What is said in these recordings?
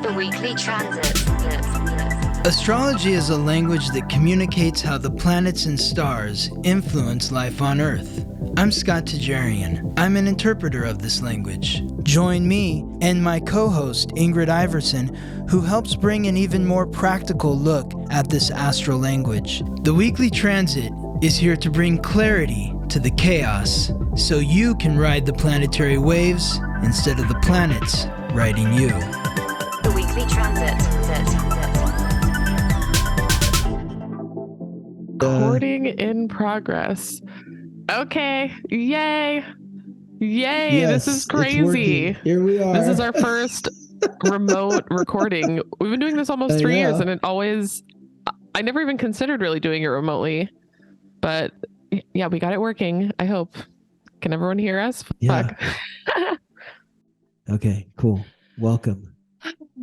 The weekly transit. Astrology is a language that communicates how the planets and stars influence life on Earth. I'm Scott Tajarian. I'm an interpreter of this language. Join me and my co-host Ingrid Iverson, who helps bring an even more practical look at this astral language. The weekly transit is here to bring clarity to the chaos, so you can ride the planetary waves instead of the planets riding you. The weekly transit. Recording in progress. Okay. Yay. Yes, This is it's crazy. working. Here we are. This is our first remote recording. We've been doing this almost 3 years, and I never even considered really doing it remotely. But yeah, we got it working. I hope. Can everyone hear us? Yeah. Fuck. Okay, cool.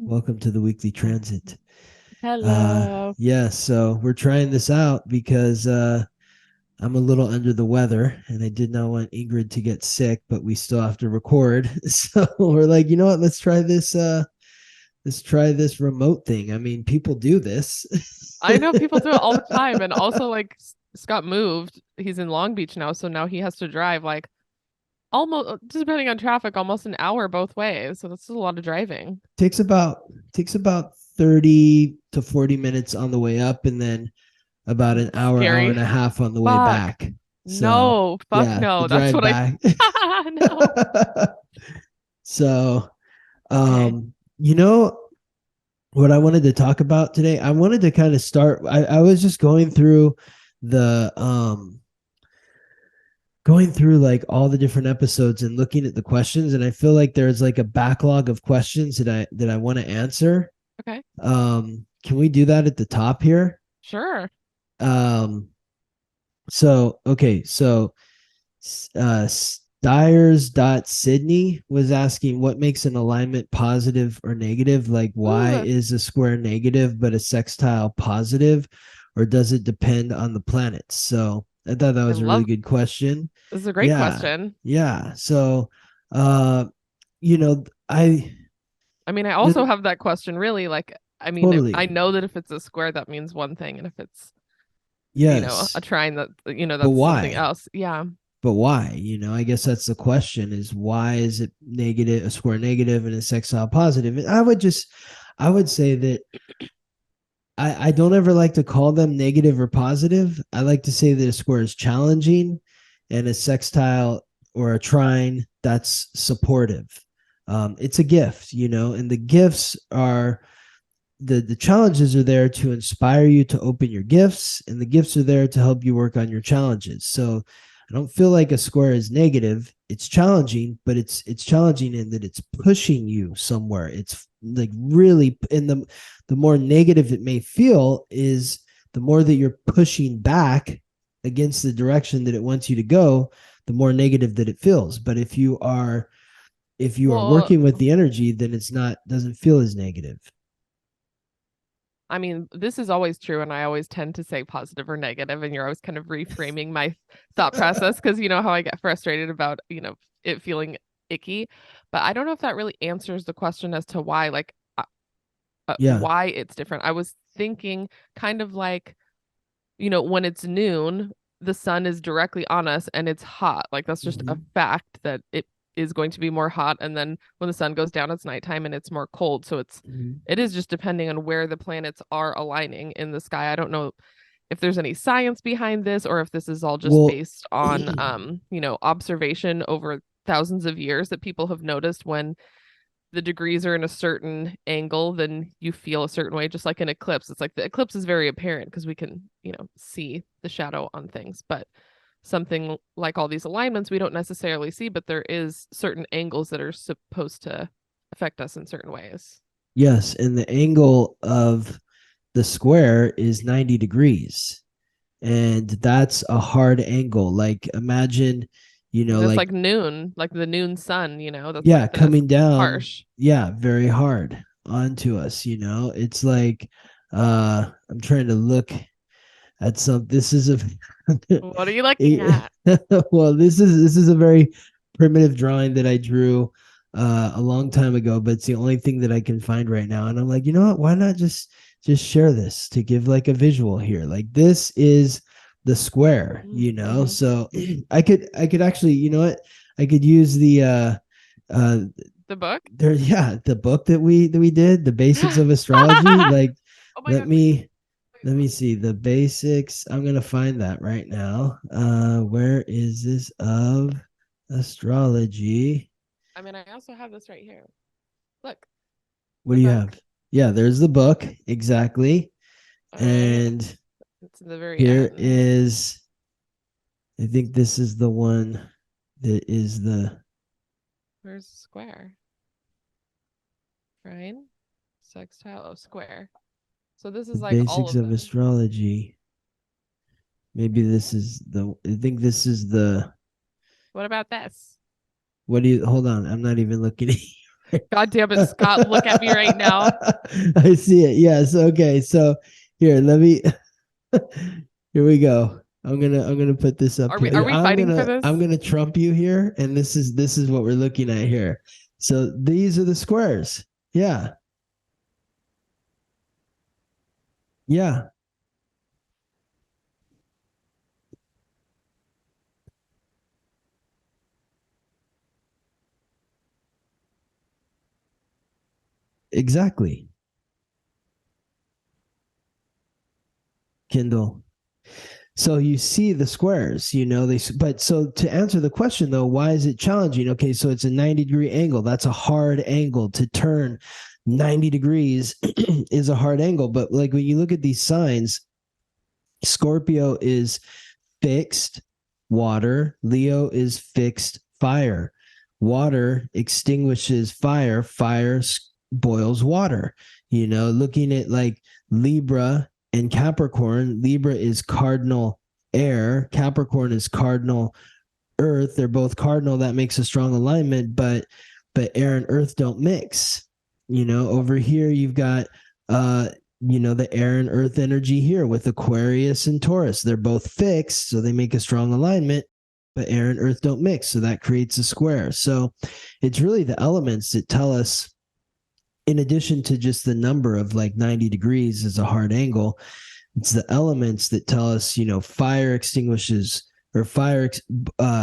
Welcome to the weekly transit. Hello. So we're trying this out because I'm a little under the weather and I did not want Ingrid to get sick, but we still have to record. So we're like, you know what? Let's try this remote thing. I mean, people do this. I know people do it all the time. And also, like, Scott moved. He's in Long Beach now, so now he has to drive like almost, depending on traffic, almost an hour both ways. So that's a lot of driving. Takes about 30 to 40 minutes on the way up, and then about an hour and a half on the way back. So, no. That's what back. No. So, Okay. you know what I wanted to talk about today? I wanted to kind of start. I was just going through like all the different episodes and looking at the questions, and I feel like there's like a backlog of questions that I want to answer. Okay. Can we do that at the top here? Sure. So Stiers.Sydney was asking what makes an alignment positive or negative? Like, why is a square negative but a sextile positive, or does it depend on the planets? So I thought that was a really good question. This is a great question. Yeah. So, I mean, I also have that question really, like, I mean, totally. I know that if it's a square, that means one thing. And if it's, yes, a trine, that's why? something else. Yeah. But why? I guess that's the question, is why is it negative, a square negative and a sextile positive? And I would say that I don't ever like to call them negative or positive. I like to say that a square is challenging and a sextile or a trine, that's supportive. It's a gift, and the gifts are, the challenges are there to inspire you to open your gifts, and the gifts are there to help you work on your challenges. So I don't feel like a square is negative. It's challenging, but it's challenging in that it's pushing you somewhere. It's like really, and the more negative it may feel is the more that you're pushing back against the direction that it wants you to go, the more negative that it feels. But if you are working with the energy, then doesn't feel as negative. I mean, this is always true, and I always tend to say positive or negative, and you're always kind of reframing my thought process, because you know how I get frustrated about, it feeling icky. But I don't know if that really answers the question as to why, like, why it's different. I was thinking kind of like, when it's noon, the sun is directly on us and it's hot. Like, that's just a fact that it is going to be more hot, and then when the sun goes down, it's nighttime and it's more cold. So it is just depending on where the planets are aligning in the sky. I don't know if there's any science behind this, or if this is all just based on observation over thousands of years, that people have noticed when the degrees are in a certain angle, then you feel a certain way. Just like an eclipse, it's like the eclipse is very apparent because we can see the shadow on things, but something like all these alignments we don't necessarily see, but there is certain angles that are supposed to affect us in certain ways. Yes, and the angle of the square is 90 degrees, and that's a hard angle. Like, imagine, it's like noon, like the noon sun, that's coming down harsh. Very hard onto us. It's like, I'm trying to look at some. This is a what are you looking at? Well, this is a very primitive drawing that I drew a long time ago, but it's the only thing that I can find right now. And I'm like, you know what? Why not just share this to give like a visual here? Like this is the square, you know. So I could actually, you know what? I could use the book. there, yeah, the book that we did, the basics of astrology. Like, Oh my let God. me see the basics. I'm gonna find that right now. Where is this of astrology? I mean, I also have this right here. Look. What do you have? Yeah, there's the book. Exactly. All right. And it's the very here end. is, I think this is the one that is the. Where's the square? Trine, sextile, square. So this is like all basics of of them. astrology. Maybe this is the. I think this is the. What about this? What do you? Hold on, I'm not even looking at you. God damn it, Scott! Look at me right now. I see it. Yes. Okay. So here, let me. Here we go. I'm gonna put this up. Are here. we fighting for this? I'm gonna trump you here, and this is what we're looking at here. So these are the squares. Yeah. Yeah. Exactly. Kindle. So you see the squares, you know, but so to answer the question though, why is it challenging? Okay, so it's a 90-degree angle. That's a hard angle to turn 90 degrees is a hard angle. But like when you look at these signs, Scorpio is fixed water, Leo is fixed fire. Water extinguishes fire, fire boils water. You know, looking at like Libra and Capricorn, Libra is cardinal air, Capricorn is cardinal earth. They're both cardinal. That makes a strong alignment, but air and earth don't mix. You know, over here you've got you know, the air and earth energy here with Aquarius and Taurus. They're both fixed, so they make a strong alignment, but air and earth don't mix, so that creates a square. So it's really the elements that tell us, in addition to just the number of like 90 degrees is a hard angle, it's the elements that tell us, you know, fire extinguishes or fire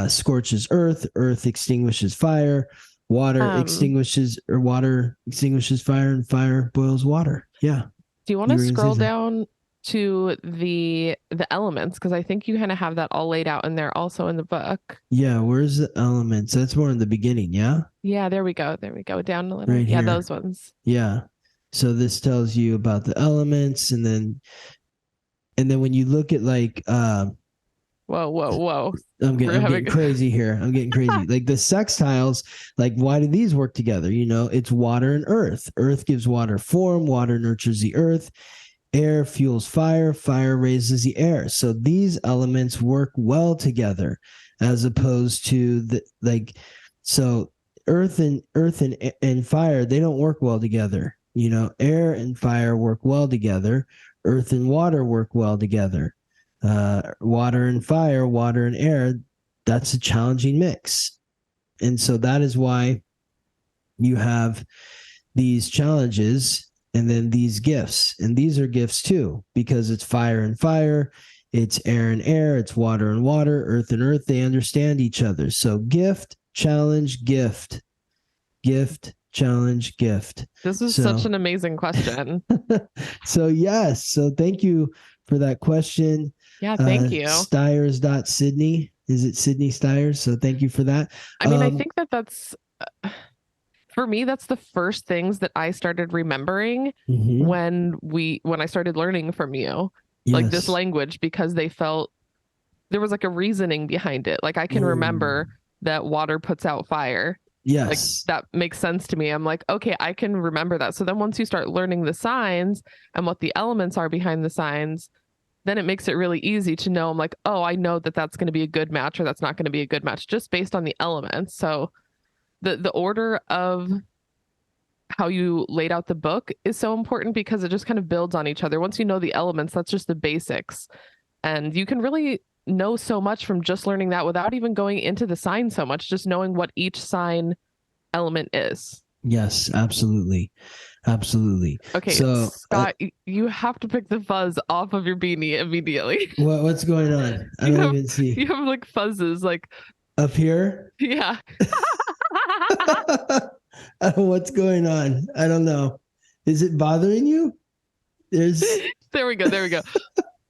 scorches earth, earth extinguishes fire, water extinguishes fire, and fire boils water. Yeah. Do you want to scroll down to the elements? Because I think you kind of have that all laid out in there also in the book. Yeah, where's the elements? That's more in the beginning, yeah? Yeah, there we go. There we go. Down a little. Right yeah, here. those ones. Yeah. So this tells you about the elements, and then when you look at like whoa. I'm getting crazy here. I'm getting crazy. Like the sextiles, like why do these work together? You know, it's water and earth. Earth gives water form, water nurtures the earth, air fuels fire, fire raises the air. So these elements work well together, as opposed to the like, so earth and fire, they don't work well together. You know, air and fire work well together. Earth and water work well together. Water and fire, water and air, that's a challenging mix. And so that is why you have these challenges and then these gifts. And these are gifts too, because it's fire and fire, it's air and air, it's water and water, earth and earth. They understand each other. So gift, challenge, gift, gift, challenge, gift. This is such an amazing question. So yes. So thank you for that question. Yeah, thank you. Stiers.Sydney. Is it Sydney Stiers? So thank you for that. I mean, I think that's for me, that's the first things that I started remembering when I started learning from you, like this language, because they felt there was like a reasoning behind it. Like I can remember that water puts out fire. Yes. Like that makes sense to me. I'm like, okay, I can remember that. So then once you start learning the signs and what the elements are behind the signs, then it makes it really easy to know. I'm like, oh, I know that that's going to be a good match or that's not going to be a good match just based on the elements. So the order of how you laid out the book is so important because it just kind of builds on each other. Once you know the elements, that's just the basics. And you can really know so much from just learning that without even going into the sign so much, just knowing what each sign element is. Yes, absolutely. Absolutely. Okay, So Scott, you have to pick the fuzz off of your beanie immediately. what's going on? I You don't have even see you have like fuzzes, like up here. yeah. What's going on? I don't know. Is it bothering you? There's There we go. There we go.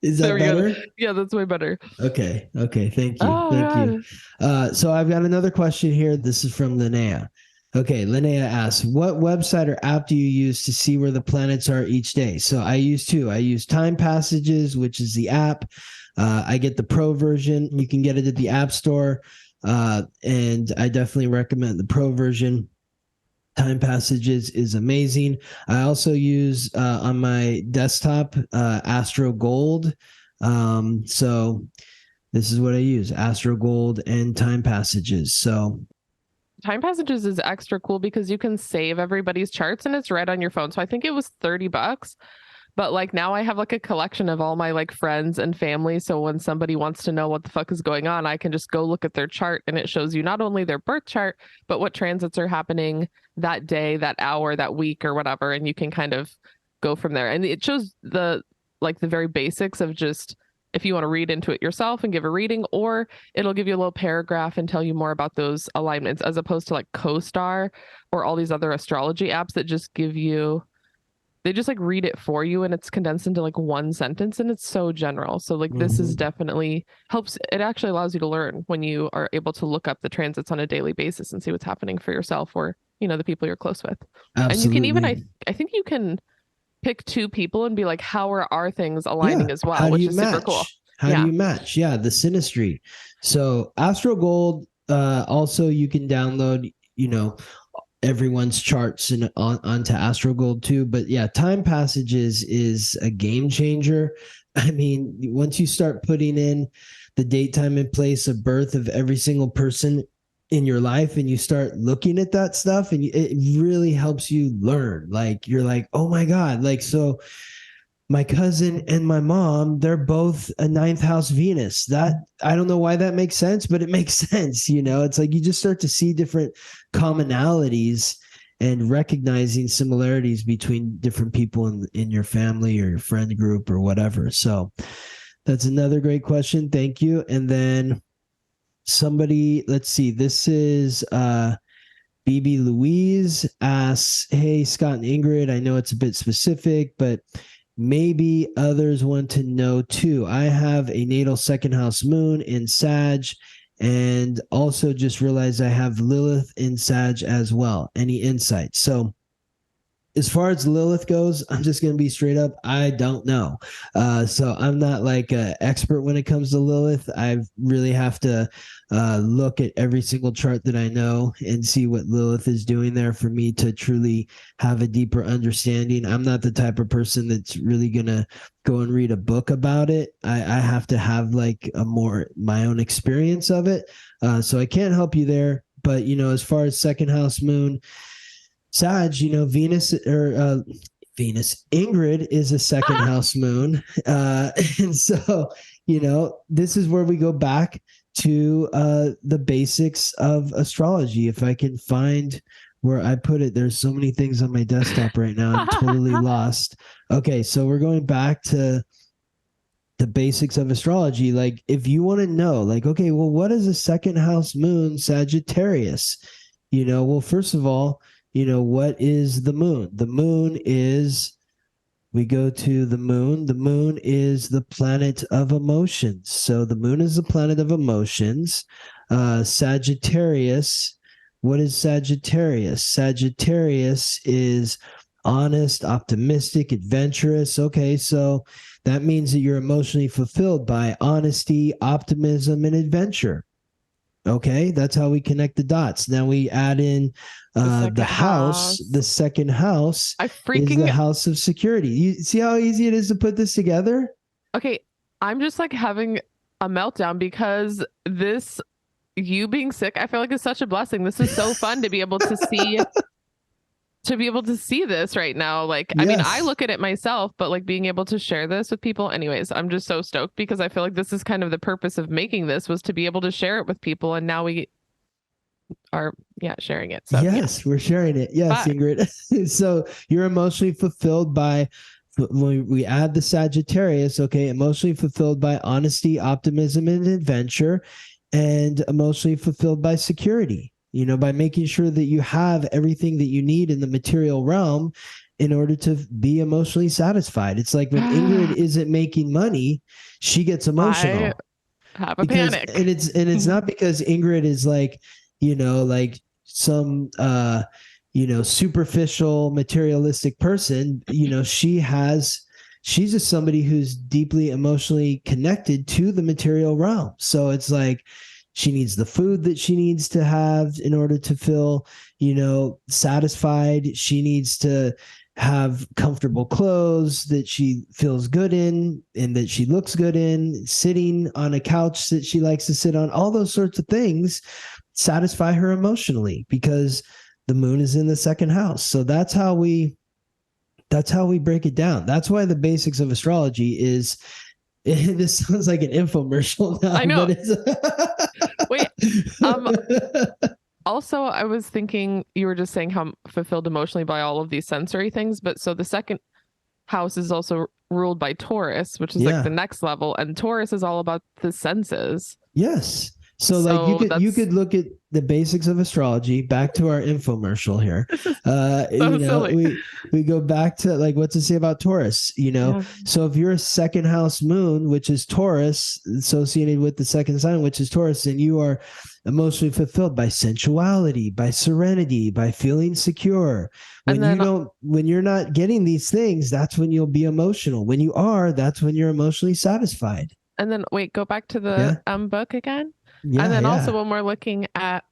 Is There that we go. better? Yeah, that's way better. Okay. Okay. Thank you. Oh Thank you. God. So I've got another question here. This is from Linnea. Okay. Linnea asks, what website or app do you use to see where the planets are each day? So I use two. I use Time Passages, which is the app. I get the pro version. You can get it at the App Store. And I definitely recommend the pro version. Time Passages is amazing. I also use on my desktop Astro Gold. So this is what I use: Astro Gold and Time Passages. So Time Passages is extra cool because you can save everybody's charts and it's right on your phone. So I think it was $30. But like now I have like a collection of all my like friends and family. So when somebody wants to know what the fuck is going on, I can just go look at their chart and it shows you not only their birth chart, but what transits are happening that day, that hour, that week, or whatever. And you can kind of go from there. And it shows the very basics of just if you want to read into it yourself and give a reading, or it'll give you a little paragraph and tell you more about those alignments, as opposed to like CoStar or all these other astrology apps that just give you, they just like read it for you and it's condensed into like one sentence and it's so general. So like this is definitely helps. It actually allows you to learn when you are able to look up the transits on a daily basis and see what's happening for yourself or, you know, the people you're close with. absolutely. And you can even, I think you can pick two people and be like, how are our things aligning as well, which is super cool. How do you match? Yeah, the synastry. So Astro Gold, also you can download, you know, everyone's charts and onto Astro Gold too. But yeah, Time Passages is a game changer. I mean, once you start putting in the date, time, and place of birth of every single person in your life and you start looking at that stuff and it really helps you learn. Like you're like, oh my God. Like, so my cousin and my mom, they're both a ninth house Venus. That I don't know why that makes sense, but it makes sense. You know, it's like you just start to see different commonalities and recognizing similarities between different people in your family or your friend group or whatever. So that's another great question. Thank you. And then somebody, let's see, this is BB Louise asks, hey, Scott and Ingrid, I know it's a bit specific, but maybe others want to know too. I have a natal second house moon in Sag and also just realized I have Lilith in Sag as well. Any insights? So as far as Lilith goes, I'm just going to be straight up. I don't know. So I'm not like an expert when it comes to Lilith. I really have to look at every single chart that I know and see what Lilith is doing there for me to truly have a deeper understanding. I'm not the type of person that's really going to go and read a book about it. I have to have like a more my own experience of it. So I can't help you there. But, you know, as far as second house moon, Sag, you know, Venus, Ingrid is a second house moon. And so, you know, this is where we go back to the basics of astrology. If I can find where I put it, there's so many things on my desktop right now. I'm totally lost. Okay, so we're going back to the basics of astrology. Like if you want to know, like, okay, well, what is a second house moon Sagittarius? You know, well, first of all, you know, what is the moon? The moon is, we go to the moon. The moon is the planet of emotions. So the moon is the planet of emotions. Sagittarius, what is Sagittarius? Sagittarius is honest, optimistic, adventurous. Okay, so that means that you're emotionally fulfilled by honesty, optimism, and adventure. Okay, that's how we connect the dots. Now we add in the house. The second house is the house of security. You see how easy it is to put this together? Okay, I'm just like having a meltdown because this, you being sick, I feel like is such a blessing. This is so fun to be able to see. To be able to see this right now. Like, I mean, I look at it myself, but like being able to share this with people. Anyways, I'm just so stoked because I feel like this is kind of the purpose of making this, was to be able to share it with people. And now we are sharing it. So yes, we're sharing it. Yes, But- Ingrid. So you're emotionally fulfilled by, when we add the Sagittarius, okay, emotionally fulfilled by honesty, optimism, and adventure, and emotionally fulfilled by security, by making sure that you have everything that you need in the material realm in order to be emotionally satisfied. It's like when Ingrid isn't making money, she gets emotional. I have a panic. And it's not because Ingrid is like, like some superficial materialistic person. She's just somebody who's deeply emotionally connected to the material realm. So it's like she needs the food that she needs to have in order to feel, satisfied. She needs to have comfortable clothes that she feels good in and that she looks good in, sitting on a couch that she likes to sit on. All those sorts of things satisfy her emotionally because the moon is in the second house. So that's how we break it down. That's why the basics of astrology is, this sounds like an infomercial now. I know. But it's Wait, also, I was thinking you were just saying how fulfilled emotionally by all of these sensory things, but so the second house is also ruled by Taurus, which is like the next level, and Taurus is all about the senses. Yes. So like you could look at the basics of astrology, back to our infomercial here. Silly. we go back to like, what's it say about Taurus? So if you're a second house moon, which is Taurus, associated with the second sign, which is Taurus, and you are emotionally fulfilled by sensuality, by serenity, by feeling secure. When you're not getting these things, that's when you'll be emotional. When you are, that's when you're emotionally satisfied. And then go back to the book again. Yeah, and then also when we're looking at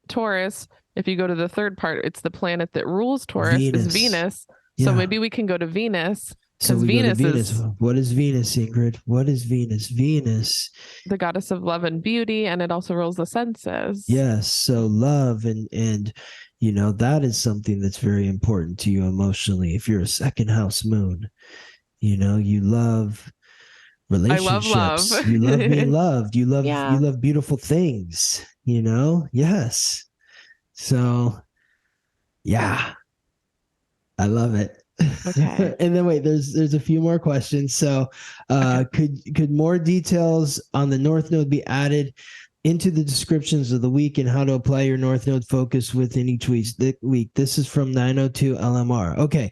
Taurus, if you go to the third part, it's the planet that rules Taurus is Venus. So maybe we can go to Venus. So we Venus go to Venus. What is Venus, Ingrid? What is Venus? Venus, the goddess of love and beauty, and it also rules the senses. Yes. So love and that is something that's very important to you emotionally. If you're a second house moon, you love relationships. I love love. You love being loved. You love beautiful things, Yes. So yeah, I love it. Okay. And then wait, there's a few more questions. So could more details on the North Node be added into the descriptions of the week and how to apply your North Node focus within each week? This is from 902 LMR. Okay.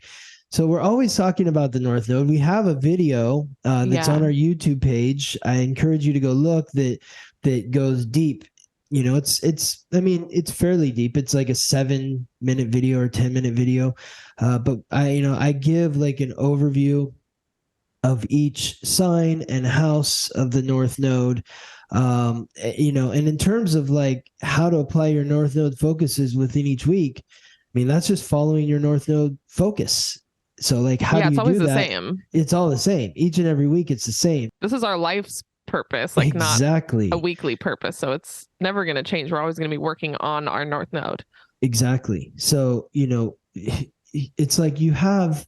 So we're always talking about the North Node. We have a video that's on our YouTube page. I encourage you to go look that goes deep. It's fairly deep. It's like a 7-minute video or 10-minute video. But I give like an overview of each sign and house of the North Node. And in terms of like how to apply your North Node focuses within each week, that's just following your North Node focus. So like, how do you do that? It's always the same. It's all the same. Each and every week, it's the same. This is our life's purpose, like exactly. Not a weekly purpose. So it's never going to change. We're always going to be working on our North Node. Exactly. So, it's like you have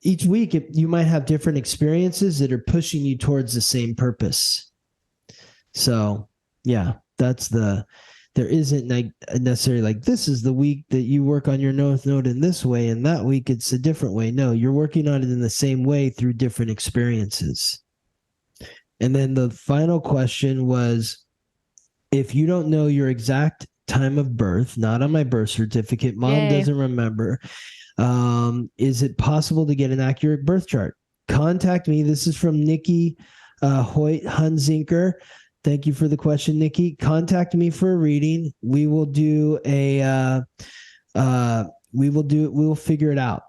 each week, you might have different experiences that are pushing you towards the same purpose. So yeah, there isn't like necessarily like, this is the week that you work on your North Node in this way, and that week it's a different way. No, you're working on it in the same way through different experiences. And then the final question was, if you don't know your exact time of birth, not on my birth certificate, mom doesn't remember, is it possible to get an accurate birth chart? Contact me. This is from Nikki Hoyt Hunzinker. Thank you for the question, Nikki. Contact me for a reading. We will do we'll figure it out.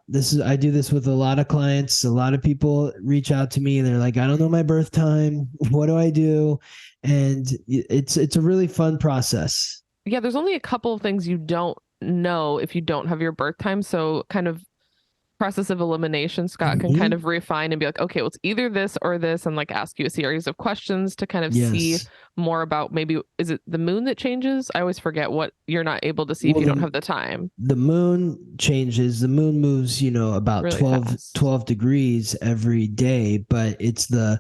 I do this with a lot of clients. A lot of people reach out to me and they're like, I don't know my birth time. What do I do? And it's a really fun process. Yeah, there's only a couple of things you don't know if you don't have your birth time. So kind of process of elimination, Scott can kind of refine and be like, okay, well, it's either this or this, and like ask you a series of questions to kind of see more about, maybe is it the moon that changes? I always forget what you're not able to see if you don't have the time. The moon changes. The moon moves, about really 12 degrees every day, but it's the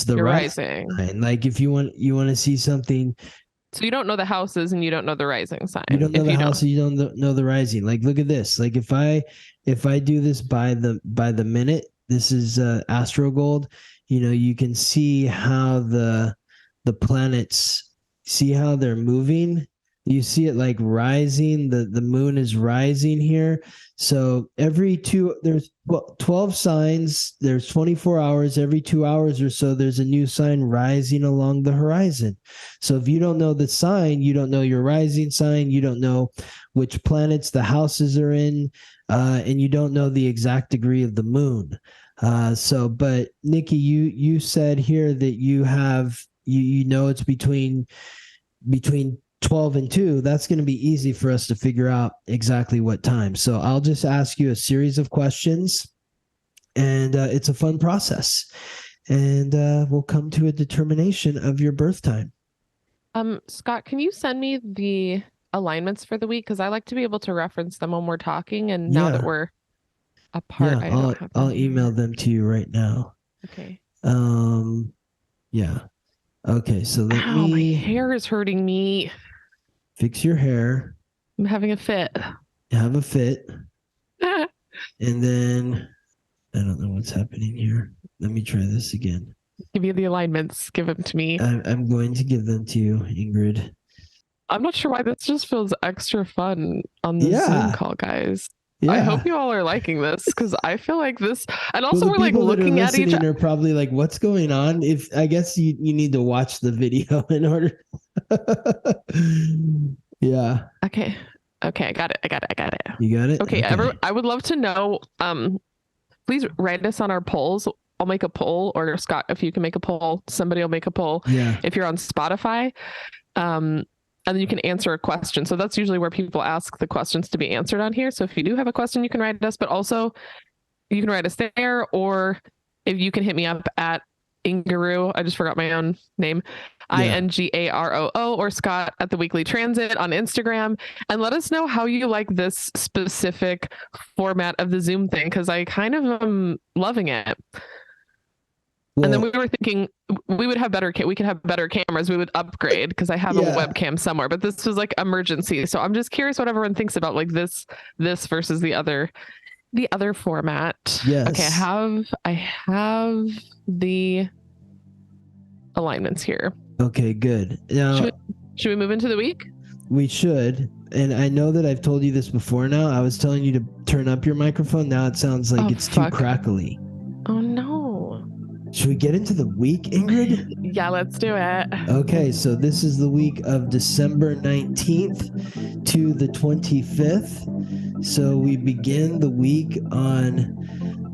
rising. Like if you want to see something So you don't know the houses and you don't know the rising sign. You don't know if the you house, you don't know the rising. Like, look at this. Like, if I do this by the minute, this is Astro Gold. You can see how the planets, see how they're moving. You see it like rising. The moon is rising here. So there's 12 signs. There's 24 hours. Every 2 hours or so, there's a new sign rising along the horizon. So if you don't know the sign, you don't know your rising sign. You don't know which planets the houses are in, and you don't know the exact degree of the moon. But Nikki, you said here that you have it's between 12 and 2. That's going to be easy for us to figure out exactly what time. So I'll just ask you a series of questions, and it's a fun process, and we'll come to a determination of your birth time. Scott, can you send me the alignments for the week? Because I like to be able to reference them when we're talking, and now that we're apart, I don't have them. I'll email them to you right now. Okay. Yeah. Okay, so my hair is hurting me. Fix your hair. I'm having a fit. Have a fit. And then I don't know what's happening here. Let me try this again. Give you the alignments. Give them to me. I'm going to give them to you, Ingrid. I'm not sure why this just feels extra fun on the Zoom call, guys. Yeah. I hope you all are liking this, because I feel like this, and also we're like looking at each other. Are probably like, what's going on? If I guess you need to watch the video in order. Yeah. Okay. I got it. You got it? Okay. I would love to know. Please write us on our polls. I'll make a poll, or Scott, if you can make a poll, somebody will make a poll. Yeah. If you're on Spotify, and then you can answer a question. So that's usually where people ask the questions to be answered on here. So if you do have a question, you can write us, but also you can write us there, or if you can hit me up at Ingaro, I just forgot my own name, INGAROO, or Scott at the Weekly Transit on Instagram, and let us know how you like this specific format of the Zoom thing, because I kind of am loving it. Well, and then we were thinking we could have better cameras. We would upgrade, because I have a webcam somewhere, but this was like emergency. So I'm just curious what everyone thinks about like this versus the other format. Yes. Okay. I have the alignments here. Okay, good. Now, should we move into the week? We should. And I know that I've told you this before now. I was telling you to turn up your microphone. Now it sounds like it's too crackly. Oh no. Should we get into the week, Ingrid? Yeah, let's do it. Okay, so this is the week of December 19th to the 25th. So we begin the week on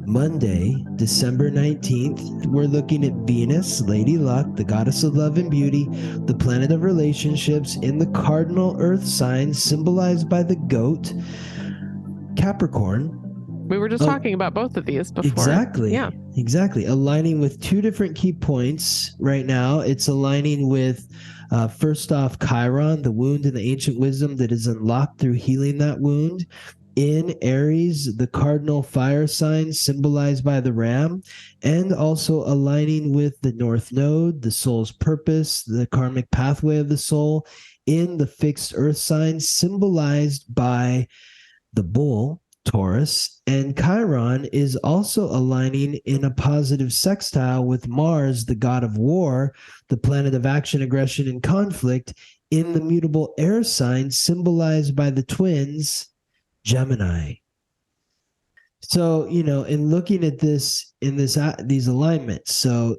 Monday, December 19th. We're looking at Venus, Lady Luck, the goddess of love and beauty, the planet of relationships in the cardinal earth sign symbolized by the goat, Capricorn. We were just talking about both of these before. Exactly. Yeah. Exactly. Aligning with two different key points right now. It's aligning with, first off, Chiron, the wound and the ancient wisdom that is unlocked through healing that wound. In Aries, the cardinal fire sign symbolized by the ram, and also aligning with the North Node, the soul's purpose, the karmic pathway of the soul, in the fixed earth sign symbolized by the bull, Taurus, and Chiron is also aligning in a positive sextile with Mars, the god of war, the planet of action, aggression, and conflict, in the mutable air sign symbolized by the twins, Gemini. So, in looking at this, these alignments, so,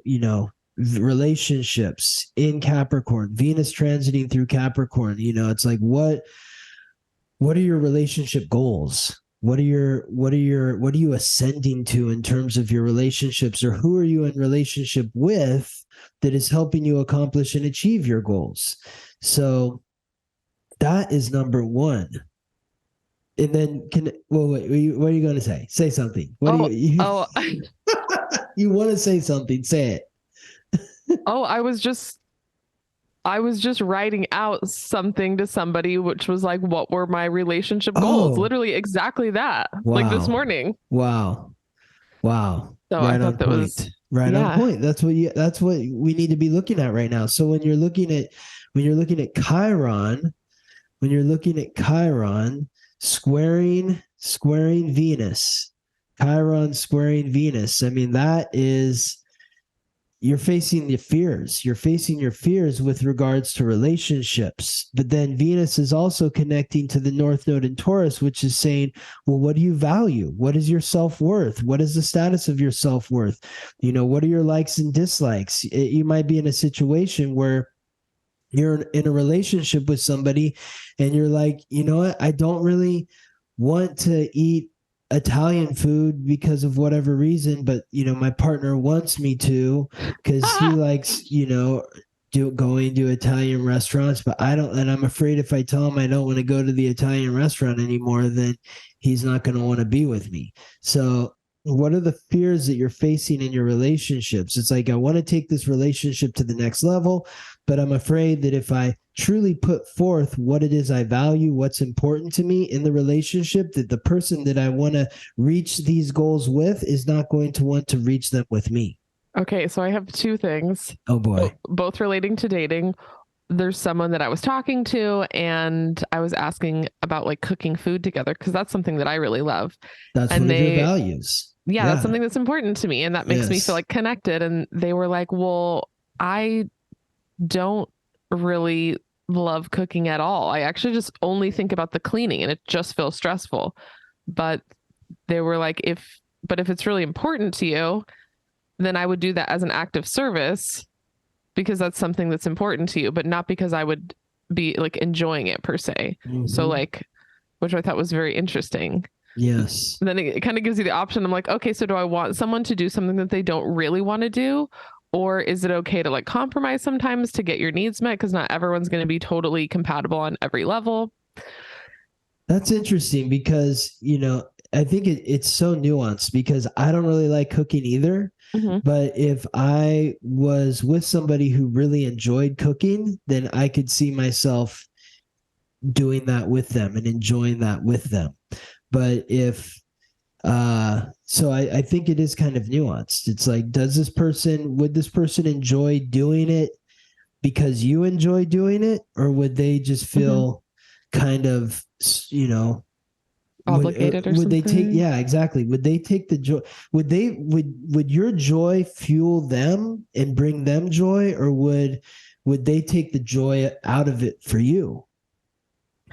relationships in Capricorn, Venus transiting through Capricorn, it's like, what are your relationship goals? What are you ascending to in terms of your relationships, or who are you in relationship with that is helping you accomplish and achieve your goals? So that is number one. And then what are you going to say? Say something. You want to say something, say it. I was just writing out something to somebody, which was like, what were my relationship goals? Literally exactly that. Wow. Like this morning. Wow. So right, I thought that was on point. That's what we need to be looking at right now. So when you're looking at when you're looking at Chiron, squaring Venus, Chiron squaring Venus. I mean, that is, you're facing the fears. You're facing your fears with regards to relationships. But then Venus is also connecting to the North Node in Taurus, which is saying, well, what do you value? What is your self-worth? What is the status of your self-worth? You know, what are your likes and dislikes? You might be in a situation where you're in a relationship with somebody and you're like, you know what? I don't really want to eat Italian food because of whatever reason, but you know, my partner wants me to because he likes, you know, going to Italian restaurants, but I don't, and I'm afraid if I tell him I don't want to go to the Italian restaurant anymore, then he's not going to want to be with me. So what are the fears that you're facing in your relationships? It's like, I want to take this relationship to the next level, but I'm afraid that if I truly put forth what it is I value, what's important to me in the relationship, that the person that I want to reach these goals with is not going to want to reach them with me. Okay, so I have two things. Oh boy. Both relating to dating. There's someone that I was talking to and I was asking about like cooking food together because that's something that I really love. That's and one of your values. Yeah, that's something that's important to me and that makes me feel like connected. And they were like, well, I don't really love cooking at all. I actually just only think about the cleaning and it just feels stressful. But they were like, if it's really important to you, then I would do that as an act of service because that's something that's important to you, but not because I would be like enjoying it per se. Mm-hmm. So like, which I thought was very interesting. Yes. And then it kind of gives you the option. I'm like, okay, so do I want someone to do something that they don't really want to do? Or is it okay to like compromise sometimes to get your needs met? Because not everyone's going to be totally compatible on every level. That's interesting because, you know, I think it's so nuanced because I don't really like cooking either. Mm-hmm. But if I was with somebody who really enjoyed cooking, then I could see myself doing that with them and enjoying that with them. But if, so I think it is kind of nuanced. It's like, would this person enjoy doing it because you enjoy doing it? Or would they just feel kind of, you know, obligated or something? Would they take, yeah, exactly. Would they take the joy? Would your joy fuel them and bring them joy? Or would they take the joy out of it for you?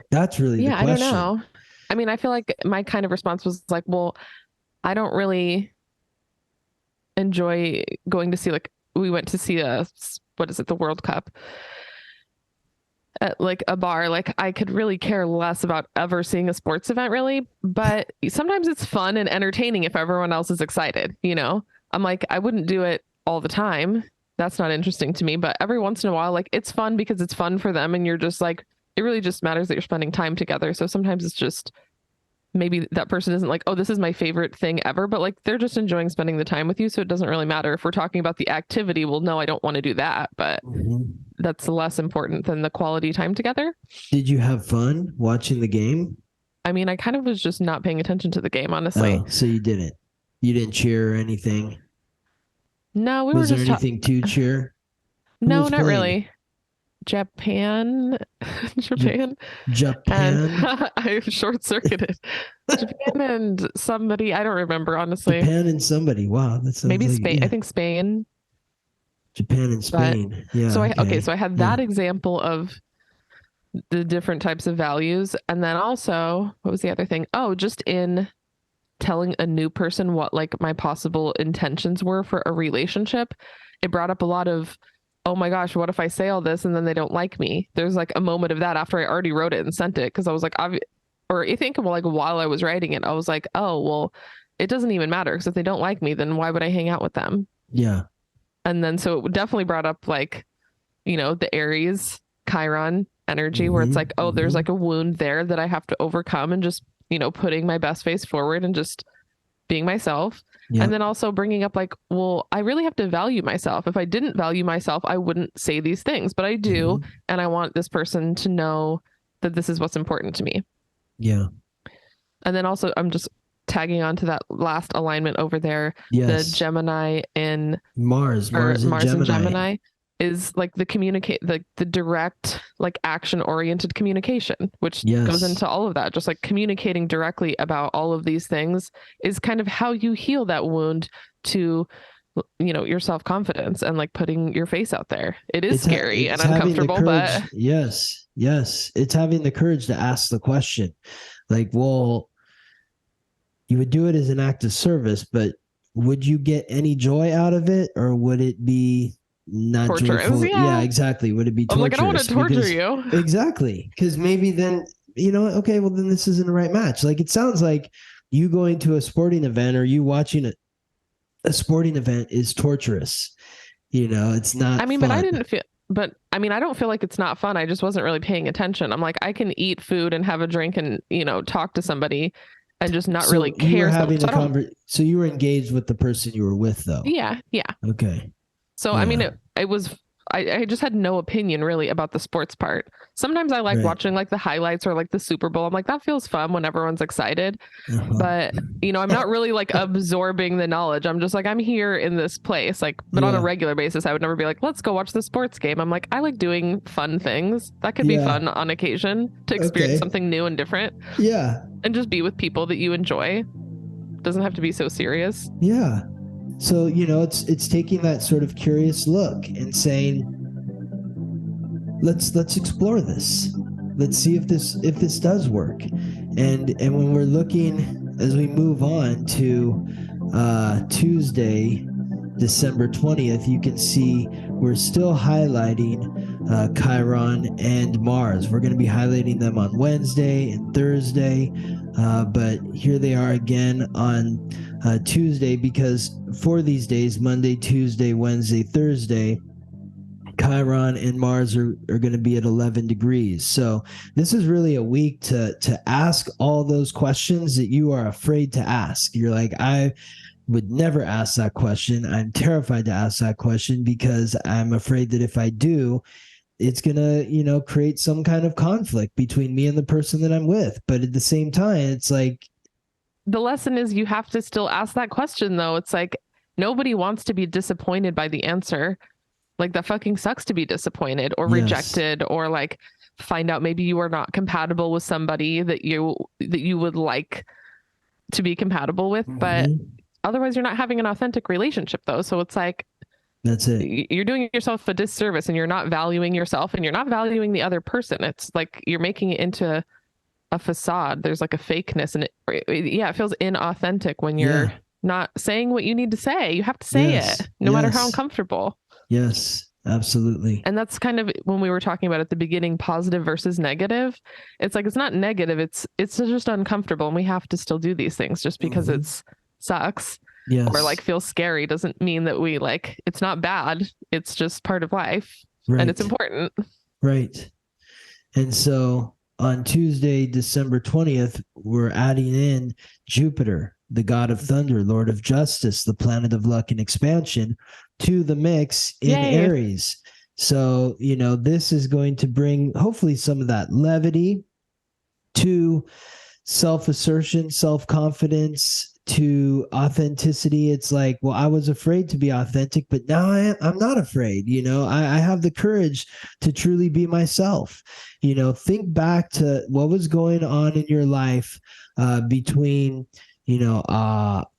That's really the question. I don't know. I mean, I feel like my kind of response was like, well, I don't really enjoy going to see, like, we went to see the World Cup at like a bar. Like I could really care less about ever seeing a sports event really, but sometimes it's fun and entertaining if everyone else is excited, you know? I'm like, I wouldn't do it all the time. That's not interesting to me, but every once in a while, like it's fun because it's fun for them. And you're just like, it really just matters that you're spending time together. So sometimes it's just, maybe that person isn't like, oh, this is my favorite thing ever, but like they're just enjoying spending the time with you. So it doesn't really matter if we're talking about the activity. Well, no, I don't want to do that, but that's less important than the quality time together. Did you have fun watching the game? I mean, I kind of was just not paying attention to the game, honestly. Oh, so you didn't cheer or anything? No, was there anything to cheer? No, not really. Japan. I short-circuited. Japan and somebody, I don't remember, honestly. Japan and somebody. Wow, that's maybe like, Spain. Yeah. I think Spain. Japan and Spain. Yeah. So I had that example of the different types of values, and then also, what was the other thing? Oh, just in telling a new person what like my possible intentions were for a relationship, it brought up a lot of, oh my gosh, what if I say all this and then they don't like me? There's like a moment of that after I already wrote it and sent it. Cause I was like, while I was writing it, I was like, oh, well, it doesn't even matter. Cause if they don't like me, then why would I hang out with them? Yeah. And then, so it definitely brought up like, you know, the Aries Chiron energy where it's like, oh, there's like a wound there that I have to overcome and just, you know, putting my best face forward and just being myself. Yep. And then also bringing up like, well, I really have to value myself. If I didn't value myself, I wouldn't say these things, but I do. And I want this person to know that this is what's important to me. Yeah. And then also I'm just tagging on to that last alignment over there. Yes. The Gemini in Mars and Gemini. is like the direct, like action oriented communication, which Yes. goes into all of that. Just like communicating directly about all of these things is kind of how you heal that wound to, your self-confidence and like putting your face out there. It is scary and uncomfortable, but yes, it's having the courage to ask the question. Like, well, you would do it as an act of service, but would you get any joy out of it, or would it be not torturous? joyful? Yeah, exactly. Would it be I'm torturous? like, I don't want to torture you. Exactly. Because maybe then, okay, well, then this isn't the right match. Like, it sounds like you going to a sporting event or you watching a sporting event is torturous. It's not I mean, fun. I don't feel like it's not fun. I just wasn't really paying attention. I'm like, I can eat food and have a drink and, talk to somebie and just not really care. You were having so you were engaged with the person you were with, though. Yeah. Okay. So, Yeah. I mean, it was, I just had no opinion really about the sports part. Sometimes I like Right. watching like the highlights or like the Super Bowl. I'm like, that feels fun when everyone's excited. Uh-huh. But, I'm not really like absorbing the knowledge. I'm just like, I'm here in this place. Like, but on a Yeah. regular basis, I would never be like, let's go watch the sports game. I'm like, I like doing fun things. That could be Yeah. fun on occasion to experience Okay. something new and different Yeah. and just be with people that you enjoy. Doesn't have to be so serious. Yeah. So, it's taking that sort of curious look and saying, let's explore this. Let's see if this does work. And when we're looking, as we move on to Tuesday, December 20th, you can see we're still highlighting Chiron and Mars. We're going to be highlighting them on Wednesday and Thursday, but here they are again on Tuesday, because for these days, Monday, Tuesday, Wednesday, Thursday, Chiron and Mars are going to be at 11 degrees. So this is really a week to ask all those questions that you are afraid to ask. You're like, I would never ask that question. I'm terrified to ask that question because I'm afraid that if I do, it's going to, create some kind of conflict between me and the person that I'm with. But at the same time, it's like, the lesson is you have to still ask that question, though. It's like nobody wants to be disappointed by the answer. Like, that fucking sucks to be disappointed or Yes. rejected, or like find out maybe you are not compatible with somebody that you would like to be compatible with. But otherwise you're not having an authentic relationship, though. So it's like, that's it. You're doing yourself a disservice, and you're not valuing yourself, and you're not valuing the other person. It's like you're making it into a facade. There's like a fakeness, and it feels inauthentic when you're not saying what you need to say. You have to say it, no matter how uncomfortable. Yes, absolutely. And that's kind of when we were talking about at the beginning, positive versus negative. It's like, it's not negative. It's just uncomfortable, and we have to still do these things. Just because it's sucks or like feels scary doesn't mean that we like, it's not bad. It's just part of life, and it's important. Right. And so on Tuesday, December 20th, we're adding in Jupiter, the god of thunder, lord of justice, the planet of luck and expansion, to the mix in Aries. So, this is going to bring hopefully some of that levity to self-assertion, self-confidence, to authenticity. It's like, well, I was afraid to be authentic, but now I'm not afraid. I have the courage to truly be myself. Think back to what was going on in your life between,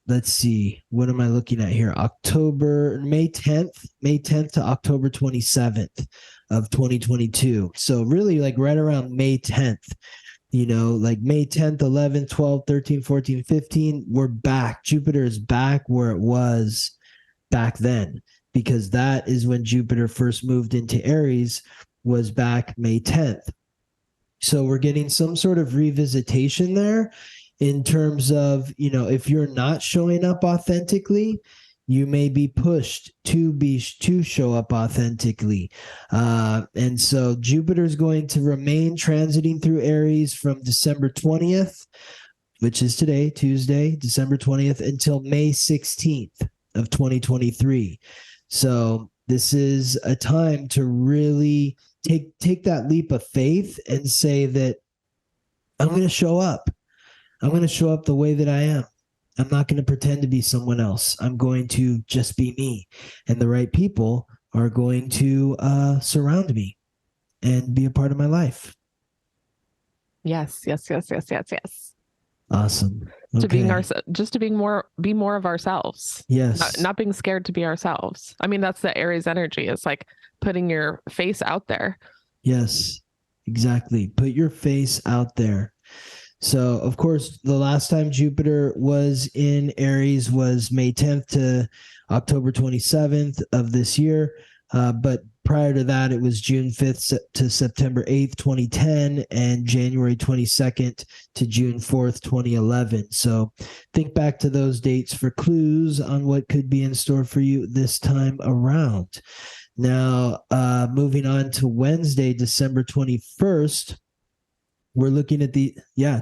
let's see, what am I looking at here? May 10th to October 27th of 2022. So really like right around May 10th. Like May 10th, 11th, 12th, 13th, 14th, 15th, we're back. Jupiter is back where it was back then, because that is when Jupiter first moved into Aries, was back May 10th. So we're getting some sort of revisitation there in terms of, if you're not showing up authentically, you may be pushed to show up authentically. And so Jupiter is going to remain transiting through Aries from December 20th, which is today, Tuesday, December 20th, until May 16th of 2023. So this is a time to really take that leap of faith and say that I'm going to show up. I'm going to show up the way that I am. I'm not going to pretend to be someone else. I'm going to just be me. And the right people are going to surround me and be a part of my life. Yes. Awesome. To being Okay. just to be more of ourselves. Yes. Not being scared to be ourselves. I mean, that's the Aries energy. It's like putting your face out there. Yes, exactly. Put your face out there. So, of course, the last time Jupiter was in Aries was May 10th to October 27th of this year. But prior to that, it was June 5th to September 8th, 2010, and January 22nd to June 4th, 2011. So think back to those dates for clues on what could be in store for you this time around. Now, moving on to Wednesday, December 21st, we're looking at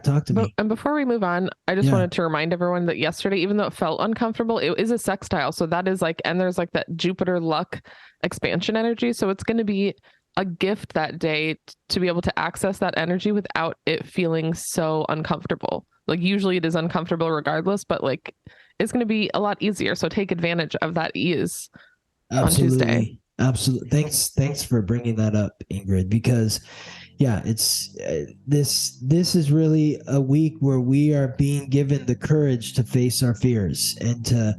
talk to me. And before we move on, I just wanted to remind everyone that yesterday, even though it felt uncomfortable, it is a sextile. So that is like, and there's like that Jupiter luck expansion energy. So it's going to be a gift that day to be able to access that energy without it feeling so uncomfortable. Like usually it is uncomfortable regardless, but like it's going to be a lot easier. So take advantage of that ease on Tuesday. Absolutely. Thanks for bringing that up, Ingrid, because it's this is really a week where we are being given the courage to face our fears and to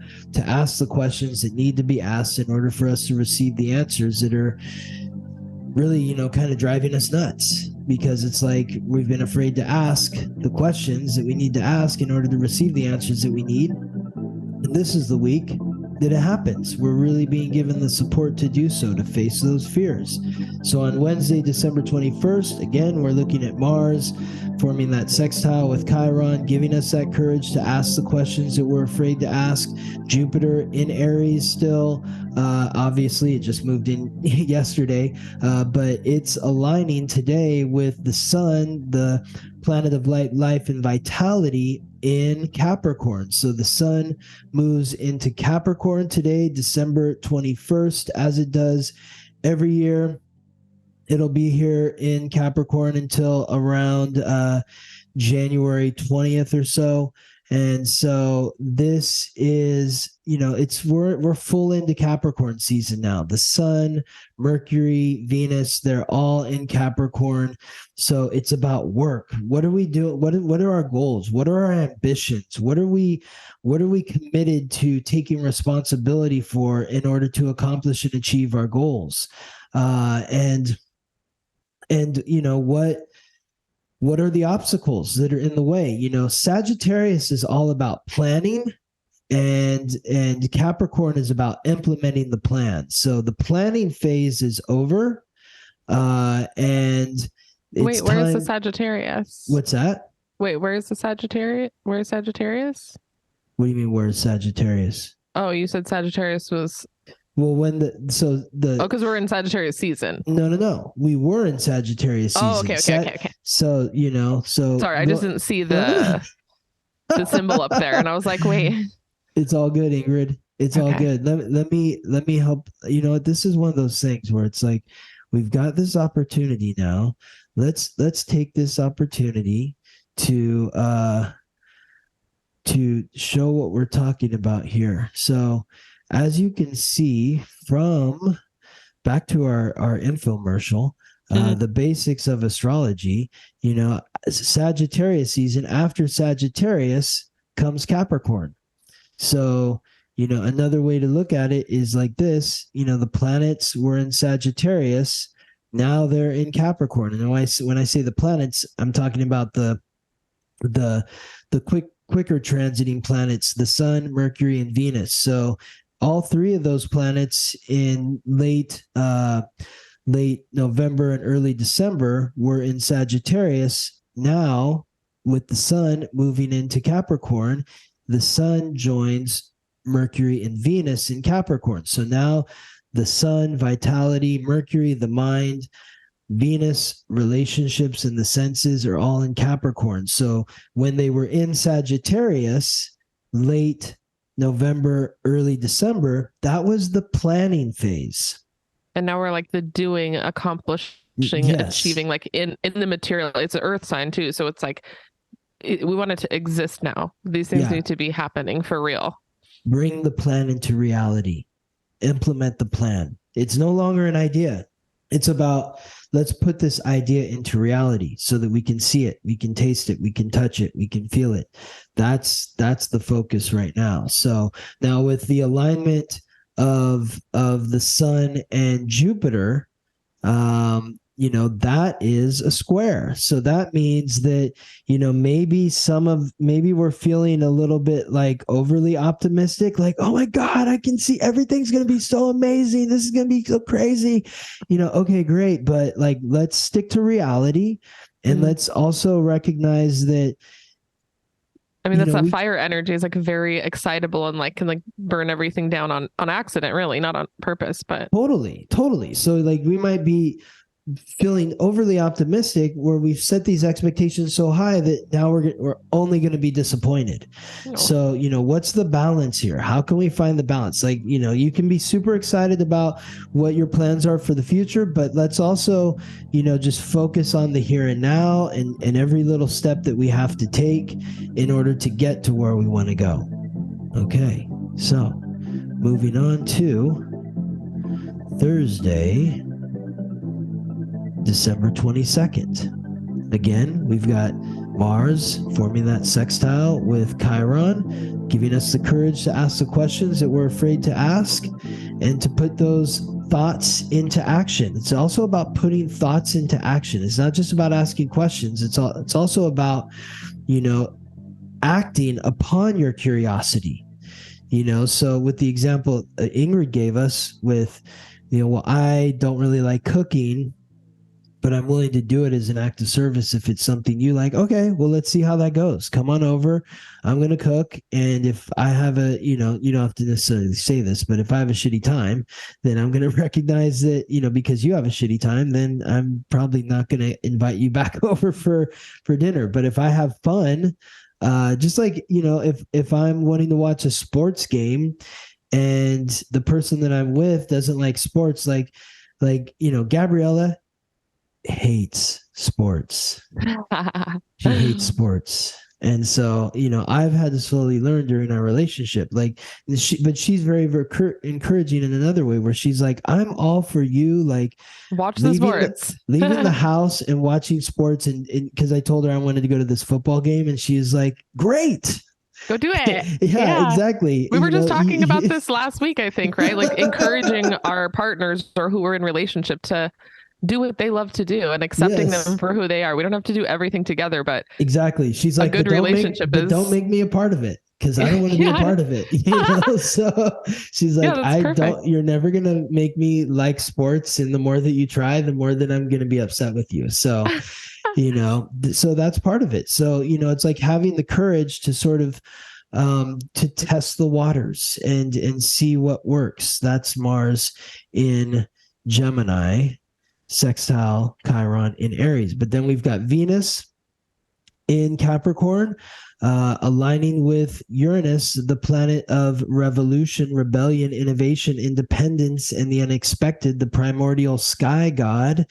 ask the questions that need to be asked in order for us to receive the answers that are really, kind of driving us nuts, because it's like we've been afraid to ask the questions that we need to ask in order to receive the answers that we need. And this is the week that it happens. We're really being given the support to do so, to face those fears. So on Wednesday, December 21st, again, we're looking at Mars forming that sextile with Chiron, giving us that courage to ask the questions that we're afraid to ask. Jupiter in Aries still. Obviously, it just moved in yesterday, but it's aligning today with the sun, the planet of light, life, and vitality in Capricorn. So the sun moves into Capricorn today, December 21st, as it does every year. It'll be here in Capricorn until around January 20th or so. And so this is, we're full into Capricorn season now. The sun, Mercury, Venus, they're all in Capricorn. So it's about work. What are we doing? What are our goals? What are our ambitions? What are we committed to taking responsibility for in order to accomplish and achieve our goals? And what are the obstacles that are in the way? Sagittarius is all about planning, and Capricorn is about implementing the plan. So the planning phase is over, and wait, where's the Sagittarius? What's that? Wait, where's the Sagittarius? Where's Sagittarius? What do you mean, where's Sagittarius? Oh, you said Sagittarius was... Well, because we're in Sagittarius season. No. We were in Sagittarius season. Oh, okay. So, sorry, I just didn't see the symbol up there, and I was like, wait. It's all good, Ingrid. It's all good. Let me help. You know what? This is one of those things where it's like, we've got this opportunity now. Let's take this opportunity to show what we're talking about here. So, as you can see from back to our infomercial, the basics of astrology, Sagittarius season, after Sagittarius comes Capricorn. So, another way to look at it is like this, the planets were in Sagittarius, now they're in Capricorn. And when I say the planets, I'm talking about the quicker transiting planets, the sun, Mercury, and Venus. So all three of those planets in late November and early December were in Sagittarius. Now, with the sun moving into Capricorn, the sun joins Mercury and Venus in Capricorn. So now the sun, vitality, Mercury, the mind, Venus, relationships and the senses are all in Capricorn. So when they were in Sagittarius, late November, early December, that was the planning phase. And now we're like the doing, accomplishing, achieving, like in the material. It's an earth sign too. So it's like, we want it to exist now. These things need to be happening for real. Bring the plan into reality. Implement the plan. It's no longer an idea. It's about, let's put this idea into reality so that we can see it, we can taste it, we can touch it, we can feel it. That's the focus right now. So now with the alignment of the sun and Jupiter, that is a square. So that means that, maybe we're feeling a little bit like overly optimistic, like, oh my God, I can see everything's going to be so amazing. This is going to be so crazy. Okay, great. But like, let's stick to reality, and let's also recognize that, that's that fire energy is like very excitable and like can like burn everything down on accident, really, not on purpose, but totally. So like we might be feeling overly optimistic where we've set these expectations so high that now we're only going to be disappointed. No. So, what's the balance here? How can we find the balance? Like, you can be super excited about what your plans are for the future, but let's also, just focus on the here and now and every little step that we have to take in order to get to where we want to go. Okay. So moving on to Thursday, December 22nd. Again, we've got Mars forming that sextile with Chiron, giving us the courage to ask the questions that we're afraid to ask and to put those thoughts into action. It's also about putting thoughts into action. It's not just about asking questions. It's also about, acting upon your curiosity. So with the example Ingrid gave us with, well, I don't really like cooking, but I'm willing to do it as an act of service if it's something you like. Okay, well, let's see how that goes. Come on over. I'm going to cook. And if I have you don't have to necessarily say this, but if I have a shitty time, then I'm going to recognize that, because you have a shitty time, then I'm probably not going to invite you back over for dinner. But if I have fun, just like, if I'm wanting to watch a sports game and the person that I'm with doesn't like sports, like, Gabriella hates sports. She hates sports. And so, I've had to slowly learn during our relationship, but she's very, very encouraging in another way where she's like, I'm all for you. Like watch the sports, leaving the house and watching sports. And cause I told her I wanted to go to this football game and she's like, great. Go do it. Yeah, exactly. We were just talking about this last week, I think, right? Like encouraging our partners or who are in relationship to do what they love to do and accepting them for who they are. We don't have to do everything together, but exactly. She's like, a good relationship don't make me a part of it because I don't want to be a part of it. So she's like, you're never going to make me like sports. And the more that you try, the more that I'm going to be upset with you. So, so that's part of it. So, it's like having the courage to sort of, to test the waters and see what works. That's Mars in Gemini, sextile Chiron in Aries. But then we've got Venus in Capricorn, aligning with Uranus, the planet of revolution, rebellion, innovation, independence, and the unexpected, the primordial sky god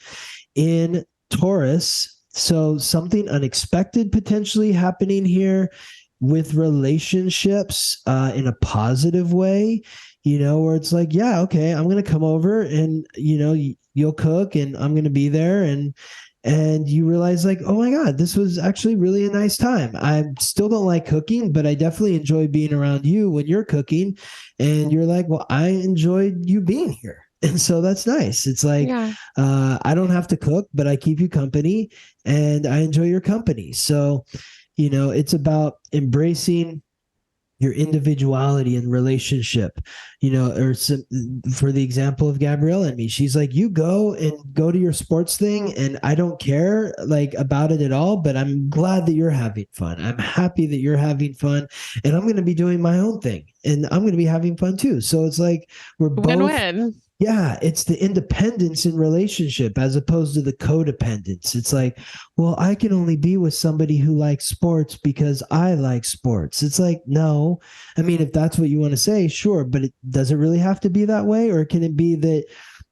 in Taurus. So something unexpected potentially happening here with relationships in a positive way, where it's like, yeah, okay, I'm going to come over and, you'll cook and I'm going to be there. And you realize like, oh my God, this was actually really a nice time. I still don't like cooking, but I definitely enjoy being around you when you're cooking. And you're like, well, I enjoyed you being here. And so that's nice. It's like, I don't have to cook, but I keep you company and I enjoy your company. So, it's about embracing your individuality and relationship, or for the example of Gabrielle and me, she's like, you go to your sports thing and I don't care like about it at all, but I'm glad that you're having fun. I'm happy that you're having fun and I'm going to be doing my own thing and I'm going to be having fun too. So it's like, we're both win-win. Yeah, it's the independence in relationship as opposed to the codependence. It's like, well, I can only be with somebody who likes sports because I like sports. It's like, no. I mean, if that's what you want to say, sure. But does it really have to be that way? Or can it be that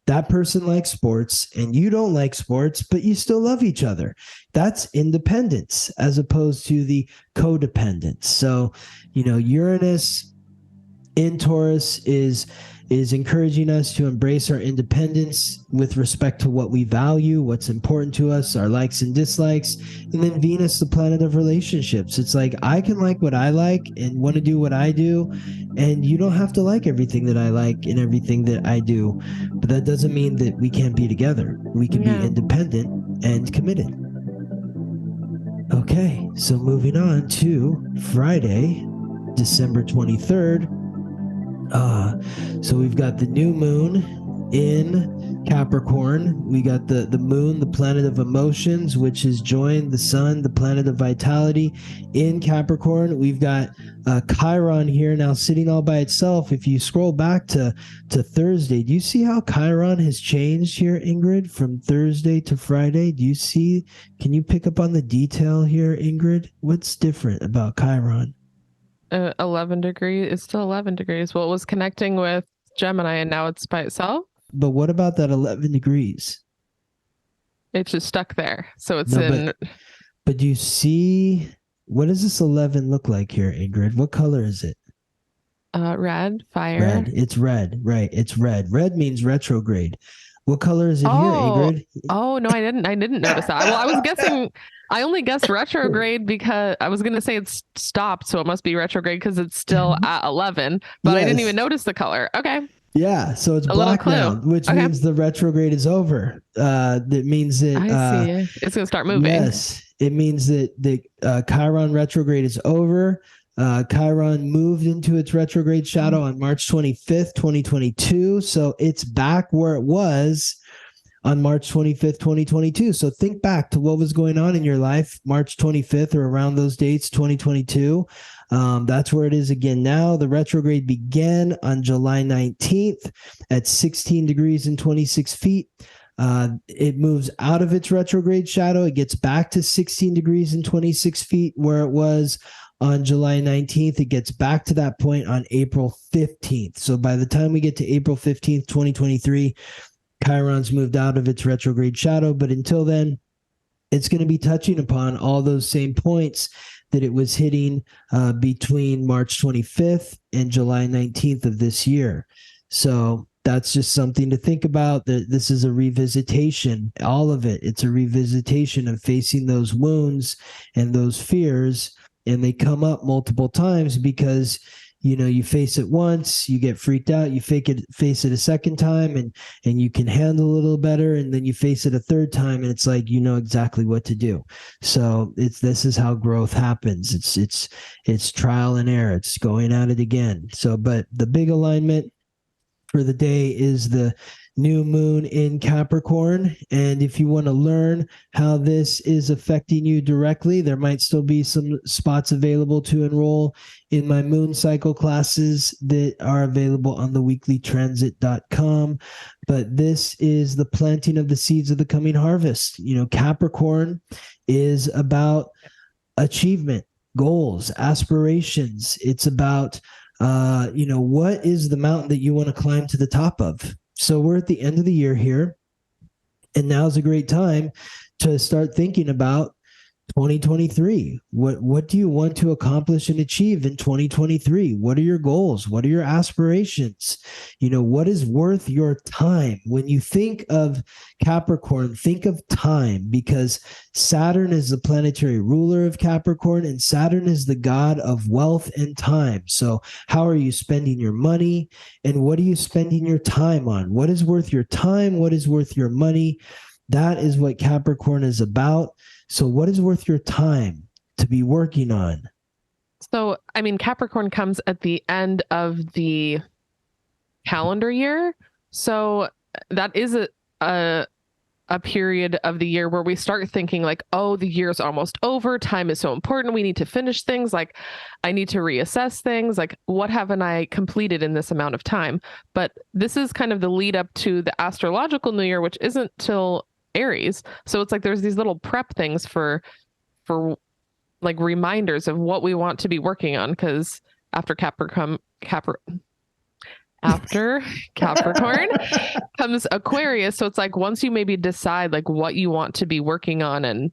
that person likes sports and you don't like sports, but you still love each other? That's independence as opposed to the codependence. So, Uranus in Taurus is is encouraging us to embrace our independence with respect to what we value, what's important to us, our likes and dislikes. And then Venus, the planet of relationships. It's like, I can like what I like and want to do what I do. And you don't have to like everything that I like and everything that I do. But that doesn't mean that we can't be together. We can be independent and committed. Okay, so moving on to Friday, December 23rd. So we've got the new moon in Capricorn. We got the moon, the planet of emotions, which has joined the sun, the planet of vitality, in Capricorn. We've got Chiron here now sitting all by itself. If you scroll back to Thursday, do you see how Chiron has changed here, Ingrid, from Thursday to Friday? Can you pick up on the detail here, Ingrid? What's different about Chiron? 11 degrees. It's still 11 degrees. Well, it was connecting with Gemini and now it's by itself. But what about that 11 degrees? It's just stuck there. So it's But do you see, what does this 11 look like here, Ingrid? What color is it? Red, fire. Red. It's red, right? It's red. Red means retrograde. What color is it here, Ingrid? Oh no, I didn't notice that. Well, I was guessing. I only guessed retrograde because I was going to say it's stopped, so it must be retrograde because it's still at 11. But I didn't even notice the color. Okay. Yeah, so it's black now, which means the retrograde is over. That means that I see. It's going to start moving. Yes, it means that the Chiron retrograde is over. Chiron moved into its retrograde shadow on March 25th, 2022. So it's back where it was on March 25th, 2022. So think back to what was going on in your life, March 25th or around those dates, 2022. That's where it is again now. The retrograde began on July 19th at 16 degrees and 26 feet. It moves out of its retrograde shadow. It gets back to 16 degrees and 26 feet where it was on July 19th. It gets back to that point on April 15th. So by the time we get to April 15th, 2023, Chiron's moved out of its retrograde shadow. But until then, it's going to be touching upon all those same points that it was hitting between March 25th and July 19th of this year. So that's just something to think about. This is a revisitation, all of it. It's a revisitation of facing those wounds and those fears. And they come up multiple times because, you face it once, you get freaked out, you face it a second time and you can handle it a little better. And then you face it a third time and it's like, you know exactly what to do. So this is how growth happens. It's trial and error. It's going at it again. So, but the big alignment for the day is the new moon in Capricorn. And if you want to learn how this is affecting you directly, there might still be some spots available to enroll in my moon cycle classes that are available on theweeklytransit.com. But this is the planting of the seeds of the coming harvest. Capricorn is about achievement, goals, aspirations. It's about what is the mountain that you want to climb to the top of? So we're at the end of the year here, and now's a great time to start thinking about 2023. What do you want to accomplish and achieve in 2023? What are your goals? What are your aspirations? What is worth your time? When you think of Capricorn, think of time, because Saturn is the planetary ruler of Capricorn, and Saturn is the god of wealth and time. So how are you spending your money, and what are you spending your time on? What is worth your time? What is worth your money? That is what Capricorn is about. So what is worth your time to be working on? So, Capricorn comes at the end of the calendar year. So that is a period of the year where we start thinking like, oh, the year's almost over. Time is so important. We need to finish things. Like, I need to reassess things. Like, what haven't I completed in this amount of time? But this is kind of the lead up to the astrological new year, which isn't till Aries. So it's like there's these little prep things for like reminders of what we want to be working on, because after Capricorn comes Aquarius. So it's like once you maybe decide like what you want to be working on and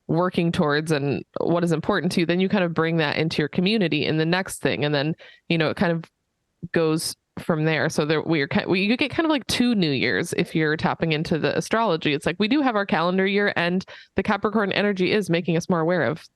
working towards and what is important to you, then you kind of bring that into your community in the next thing. And then, it kind of goes from there. So there you get kind of like 2 new years if you're tapping into the astrology. It's like we do have our calendar year, and the Capricorn energy is making us more aware of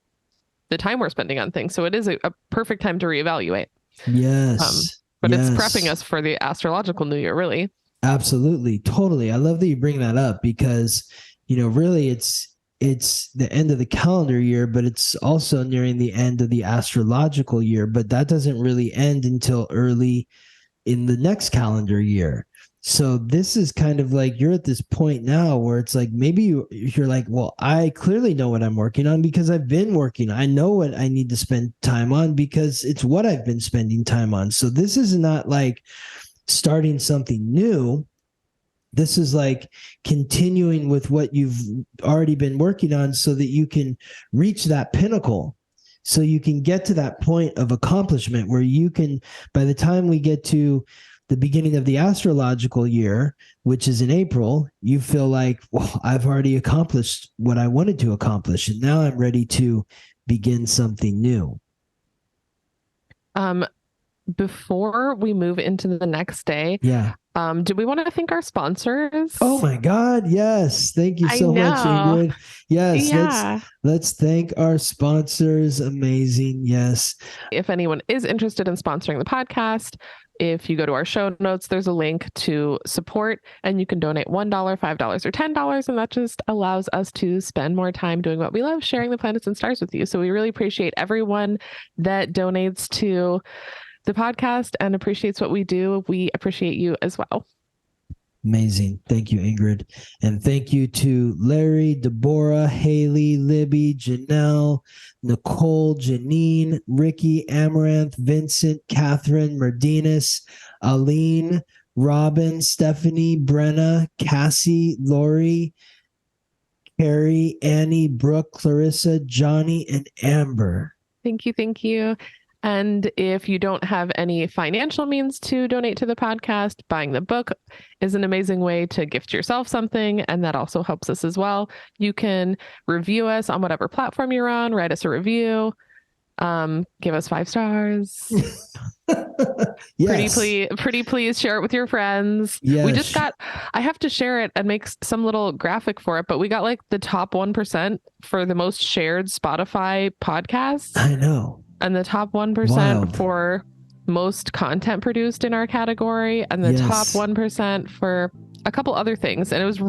the time we're spending on things. So it is a perfect time to reevaluate. Yes. But yes. it's prepping us for the astrological new year, really. Absolutely. Totally. I love that you bring that up because, really it's the end of the calendar year, but it's also nearing the end of the astrological year, but that doesn't really end until early in the next calendar year. So this is kind of like you're at this point now where it's like maybe you're like, well, I clearly know what I'm working on because I've been working. I know what I need to spend time on because it's what I've been spending time on. So this is not like starting something new. This is like continuing with what you've already been working on so that you can reach that pinnacle. So you can get to that point of accomplishment where you can, by the time we get to the beginning of the astrological year, which is in April, you feel like, well, I've already accomplished what I wanted to accomplish, and now I'm ready to begin something new. Before we move into the next day, do we want to thank our sponsors? Oh my God, yes. Thank you so much, Ingrid. Yes, let's thank our sponsors. Amazing. Yes. If anyone is interested in sponsoring the podcast, if you go to our show notes, there's a link to support, and you can donate $1, $5, or $10, and that just allows us to spend more time doing what we love, sharing the planets and stars with you. So we really appreciate everyone that donates to the podcast and appreciates what we do. We appreciate you as well. Amazing. Thank you, Ingrid. And thank you to Larry, Deborah, Haley, Libby, Janelle, Nicole, Janine, Ricky, Amaranth, Vincent, Catherine, Mardinas, Aline, Robin, Stephanie, Brenna, Cassie, Lori, Carrie, Annie, Brooke, Clarissa, Johnny, and Amber. Thank you. Thank you. And if you don't have any financial means to donate to the podcast, buying the book is an amazing way to gift yourself something, and that also helps us as well. You can review us on whatever platform you're on, write us a review, give us 5 stars. Yes. Pretty please share it with your friends. Yes. We just I have to share it and make some little graphic for it, but we got like the top 1% for the most shared Spotify podcasts. I know. And the top 1% for most content produced in our category, and the top 1% for a couple other things. And it was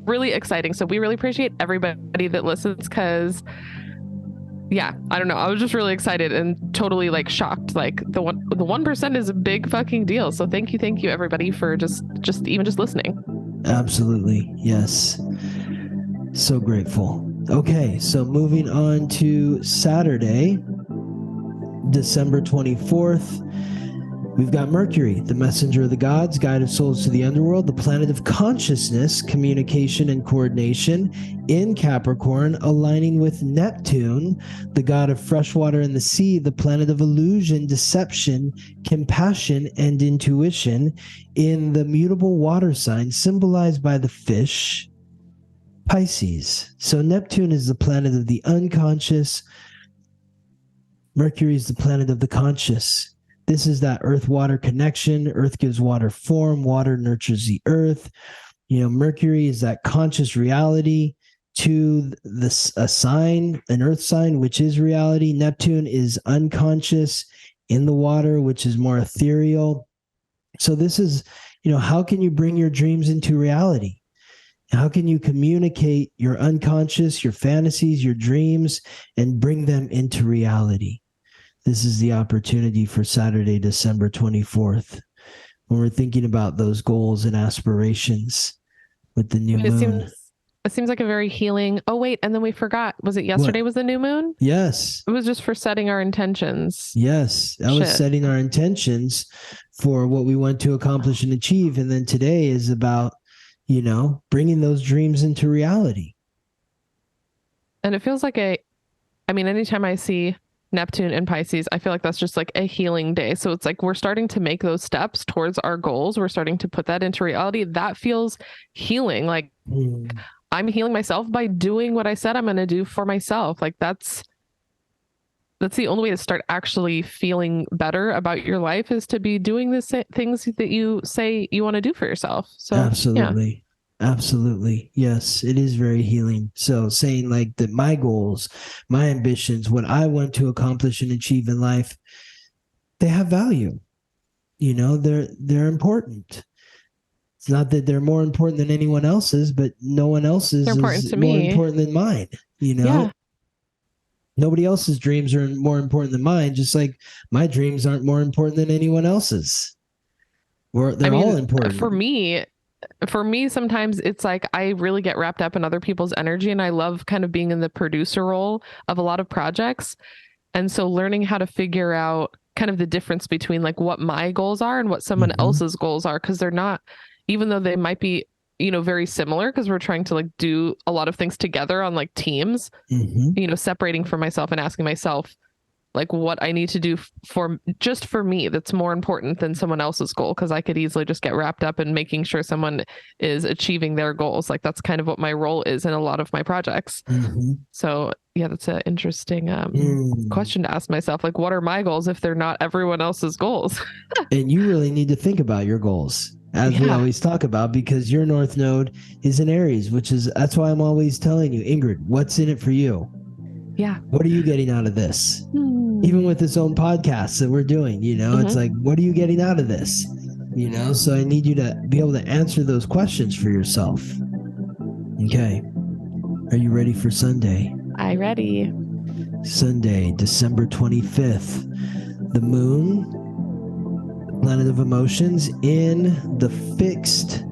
really exciting. So we really appreciate everybody that listens because, I don't know. I was just really excited and totally like shocked. Like the 1% is a big fucking deal. So thank you everybody for just listening. Absolutely. Yes. So grateful. Okay. So moving on to Saturday, December 24th, we've got Mercury, the messenger of the gods, guide of souls to the underworld, the planet of consciousness, communication, and coordination in Capricorn, aligning with Neptune, the god of fresh water and the sea, the planet of illusion, deception, compassion, and intuition in the mutable water sign symbolized by the fish, Pisces. So Neptune is the planet of the unconscious. Mercury is the planet of the conscious. This is that earth-water connection. Earth gives water form. Water nurtures the earth. Mercury is that conscious reality to a sign, an earth sign, which is reality. Neptune is unconscious in the water, which is more ethereal. So this is, how can you bring your dreams into reality? How can you communicate your unconscious, your fantasies, your dreams, and bring them into reality? This is the opportunity for Saturday, December 24th, when we're thinking about those goals and aspirations with the new moon. It seems like a very healing. Oh, wait. And then we forgot. Was it yesterday was the new moon? Yes. It was just for setting our intentions. Yes. That was setting our intentions for what we want to accomplish and achieve. And then today is about, bringing those dreams into reality. And it feels like anytime I see Neptune and Pisces, I feel like that's just like a healing day. So it's like we're starting to make those steps towards our goals. We're starting to put that into reality. That feels healing. Like I'm healing myself by doing what I said I'm going to do for myself. Like that's that's the only way to start actually feeling better about your life, is to be doing the things that you say you want to do for yourself. So Absolutely. Absolutely. Yes, it is very healing. So saying like that my goals, my ambitions, what I want to accomplish and achieve in life, they have value. You know, they're important. It's not that they're more important than anyone else's, but no one else's is more important than mine. You know, Yeah. nobody else's dreams are more important than mine, just like my dreams aren't more important than anyone else's. They're all important. For me, sometimes it's like I really get wrapped up in other people's energy, and I love kind of being in the producer role of a lot of projects. And so learning how to figure out kind of the difference between like what my goals are and what someone else's goals are, because they're not, even though they might be, you know, very similar, because we're trying to like do a lot of things together on like teams, you know, separating for myself and asking myself like what I need to do for me that's more important than someone else's goal, because I could easily just get wrapped up in making sure someone is achieving their goals. Like that's kind of what my role is in a lot of my projects. So yeah, that's an interesting question to ask myself. Like, what are my goals if they're not everyone else's goals? And you really need to think about your goals, as we always talk about, because your North Node is in Aries, that's why I'm always telling you, Ingrid, what's in it for you? Yeah. What are you getting out of this? Even with this own podcast that we're doing, you know, it's like, what are you getting out of this? You know, so I need you to be able to answer those questions for yourself. Okay. Are you ready for Sunday? I'm ready. Sunday, December 25th. The moon, planet of emotions, in the fixed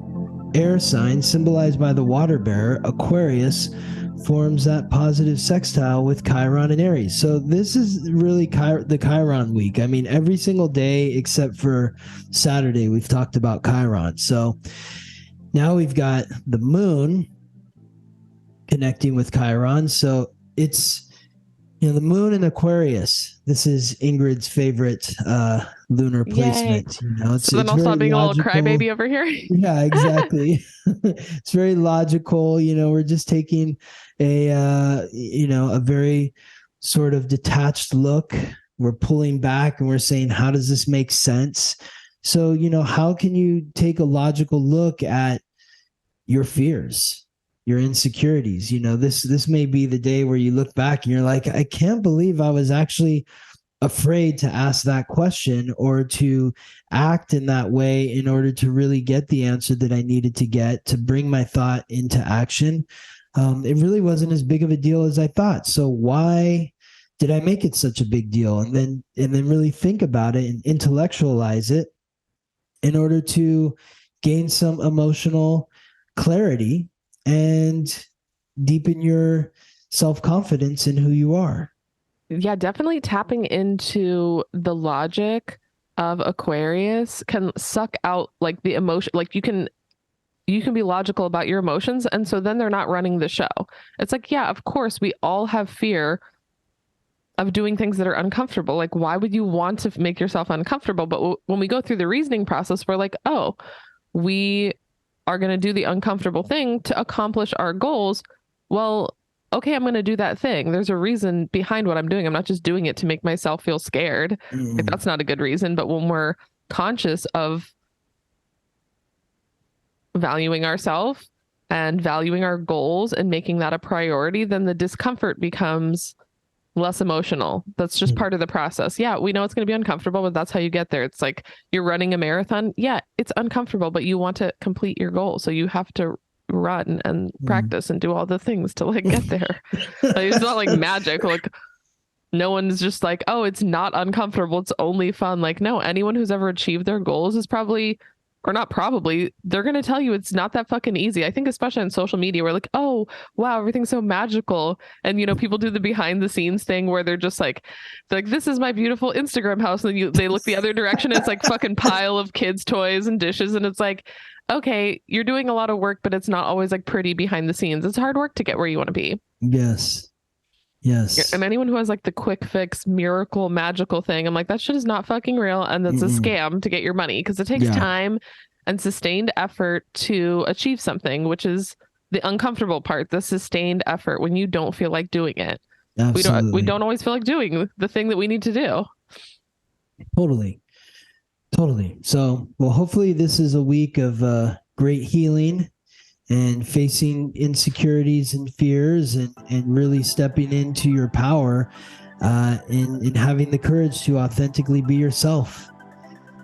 air sign symbolized by the water bearer, Aquarius, forms that positive sextile with Chiron and Aries. So this is really the Chiron week. I mean, every single day except for Saturday, we've talked about Chiron. So now we've got the moon connecting with Chiron. So it's, you know, the moon in Aquarius. This is Ingrid's favorite lunar placement. Yay. You know, so then I'll stop being a little crybaby over here. Yeah, exactly. It's very logical. You know, we're just taking a very sort of detached look. We're pulling back and we're saying, how does this make sense? So, you know, how can you take a logical look at your fears, your insecurities? You know, this may be the day where you look back and you're like, I can't believe I was actually afraid to ask that question or to act in that way in order to really get the answer that I needed to get to bring my thought into action. It really wasn't as big of a deal as I thought. So why did I make it such a big deal? And then really think about it and intellectualize it in order to gain some emotional clarity and deepen your self-confidence in who you are. Yeah, definitely tapping into the logic of Aquarius can suck out like the emotion. Like you can be logical about your emotions, and so then they're not running the show. It's like, yeah, of course we all have fear of doing things that are uncomfortable. Like, why would you want to make yourself uncomfortable? But when we go through the reasoning process, we're like, oh, we are going to do the uncomfortable thing to accomplish our goals. Well, okay, I'm going to do that thing. There's a reason behind what I'm doing. I'm not just doing it to make myself feel scared. Like, that's not a good reason. But when we're conscious of valuing ourselves and valuing our goals and making that a priority, then the discomfort becomes less emotional. That's just part of the process. Yeah, we know it's going to be uncomfortable, but that's how you get there. It's like you're running a marathon. Yeah, it's uncomfortable, but you want to complete your goal. So you have to run and practice and do all the things to like get there. Like, it's not like magic. Like no one's just like, oh, it's not uncomfortable, it's only fun. Like, no, anyone who's ever achieved their goals is probably, or not probably, they're going to tell you it's not that fucking easy. I think especially on social media, we're like, oh, wow, everything's so magical. And, you know, people do the behind the scenes thing where they're like, this is my beautiful Instagram house. And then they look the other direction. It's like fucking pile of kids' toys and dishes. And it's like, okay, you're doing a lot of work, but it's not always like pretty behind the scenes. It's hard work to get where you want to be. Yes. Yes. And anyone who has like the quick fix, miracle, magical thing, I'm like, that shit is not fucking real. And that's a scam to get your money, because it takes time and sustained effort to achieve something, which is the uncomfortable part, the sustained effort when you don't feel like doing it. Absolutely. We don't always feel like doing the thing that we need to do. Totally. So, well, hopefully this is a week of great healing and facing insecurities and fears and really stepping into your power and having the courage to authentically be yourself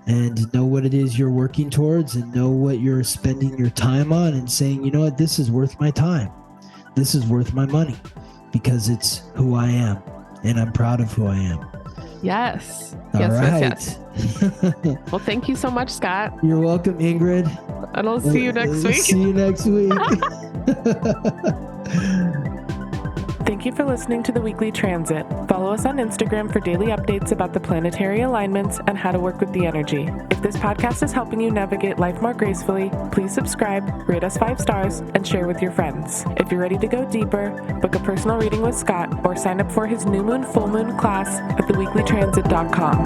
and know what it is you're working towards and know what you're spending your time on and saying, you know what, this is worth my time. This is worth my money because it's who I am and I'm proud of who I am. Yes. All right. Yes. Well, thank you so much, Scott. You're welcome, Ingrid. And I'll see you next week. See you next week. Thank you for listening to the Weekly Transit. Follow us on Instagram for daily updates about the planetary alignments and how to work with the energy. If this podcast is helping you navigate life more gracefully, please subscribe, rate us 5 stars, and share with your friends. If you're ready to go deeper, book a personal reading with Scott or sign up for his new moon, full moon class at theweeklytransit.com.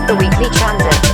The Weekly Transit.